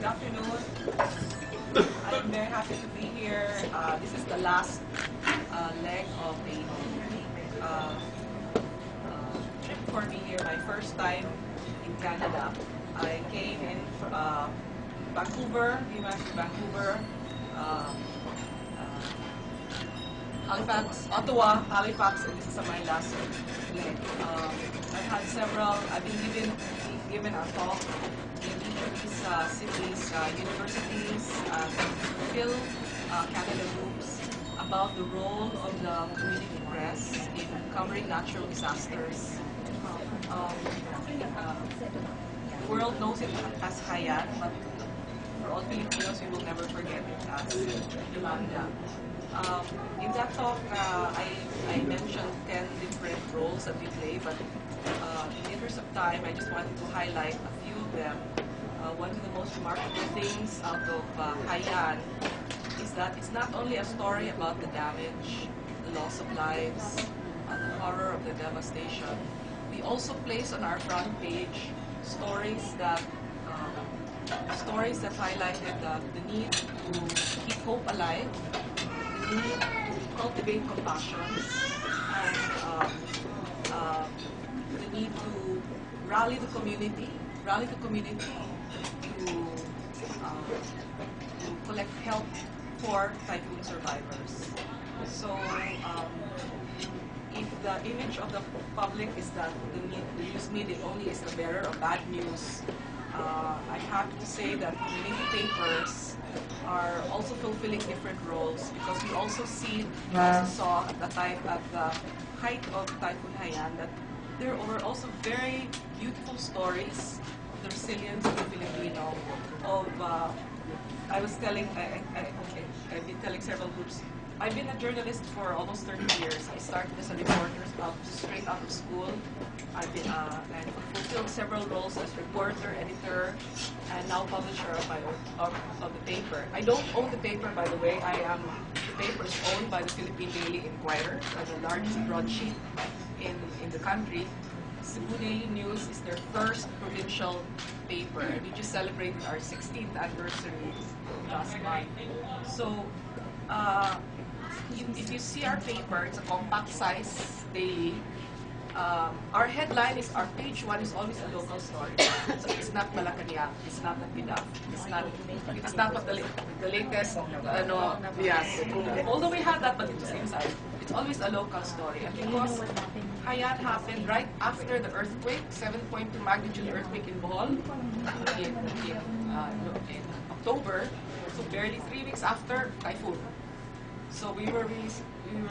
afternoon. I'm very happy to be here. This is the last leg of a trip for me here. My first time in Canada. I came in from Vancouver, Vancouver, Halifax, Ottawa, Halifax, and this is my last leg. I've had several. I've been given a talk in each of these cities, universities, Phil Canada groups about the role of the community press in covering natural disasters. The world knows it as Haiyan, but for all Filipinos, we will never forget it as Yolanda. In that talk, I mentioned 10 different roles that we play, but in the interest of time, I just wanted to highlight a few of them. One of the most remarkable things out of Haiyan is that it's not only a story about the damage, the loss of lives, the horror of the devastation. We also place on our front page stories that highlighted the need to keep hope alive, the need to cultivate compassion, and the need to rally the community to collect help for typhoon survivors. So if the image of the public is that the news media only is a bearer of bad news, I'm happy to say that community papers are also fulfilling different roles, because we also saw at the height of Typhoon Haiyan that there were also very beautiful stories of the resilience of the Filipino. I've been telling several groups. I've been a journalist for almost 30 years. I started as a reporter straight out of school. I've been and fulfilled several roles as reporter, editor, and now publisher of the paper. I don't own the paper, by the way. The paper is owned by the Philippine Daily Inquirer, the largest broadsheet in the country. Cebu Daily News is their first provincial paper, and we just celebrated our 16th anniversary last month. So. If you see our paper, it's a compact size daily. Our headline is, our page one is always a local story. So it's not Malacanang, it's not Pidaf, it's not what the latest, yes. Although we had that, but it was inside. It's always a local story. And because Haiyan happened right after the earthquake, 7.2 magnitude earthquake in Bohol in October, so barely 3 weeks after typhoon. So we were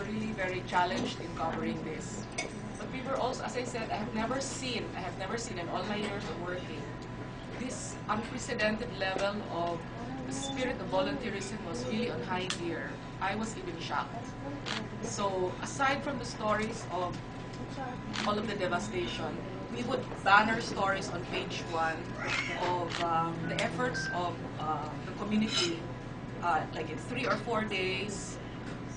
really very challenged in covering this. But we were also, as I said, I have never seen in all my years of working, this unprecedented level of the spirit of volunteerism was really on high gear. I was even shocked. So aside from the stories of all of the devastation, we would banner stories on page one of the efforts of the community, like in 3 or 4 days.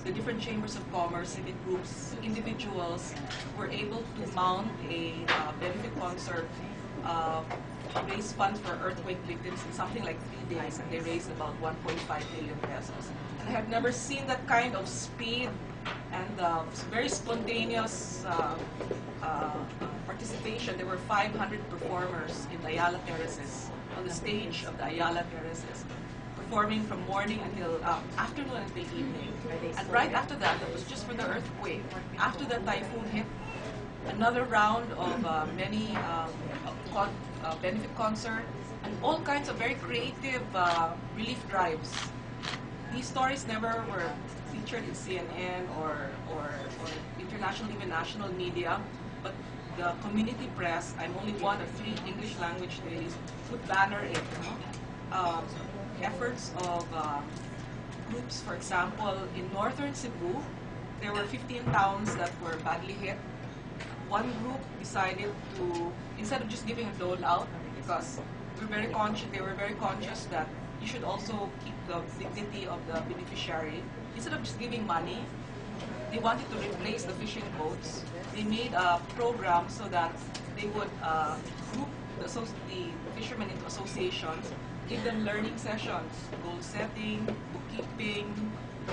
The different chambers of commerce, civic groups, individuals were able to mount a benefit concert, raise funds for earthquake victims in something like 3 days, and they raised about 1.5 million pesos. And I have never seen that kind of speed and very spontaneous participation. There were 500 performers in the Ayala Terraces, on the stage of the Ayala Terraces, performing from morning until afternoon until evening. And right after that was just for the earthquake. After the typhoon hit, another round of many benefit concert and all kinds of very creative relief drives. These stories never were featured in CNN or international, even national media, but the community press, I'm only one of 3 English language dailies, would banner it. Efforts of groups, for example, in northern Cebu, there were 15 towns that were badly hit. One group decided to, instead of just giving a dole out, because they were very conscious that you should also keep the dignity of the beneficiary. Instead of just giving money, they wanted to replace the fishing boats. They made a program so that they would group the fishermen into associations give them learning sessions, goal setting, bookkeeping,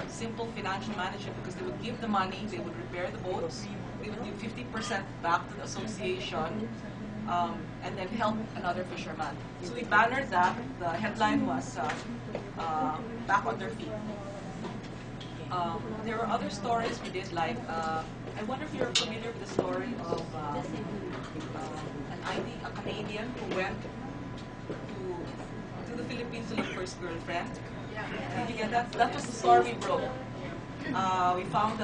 simple financial management, because they would give the money, they would repair the boats, they would give 50% back to the association, and then help another fisherman. So we bannered that. The headline was back on their feet. There were other stories we did, like, I wonder if you're familiar with the story of a Canadian who went to the Philippines to look for his girlfriend. Did you get that? That was the story we broke. We found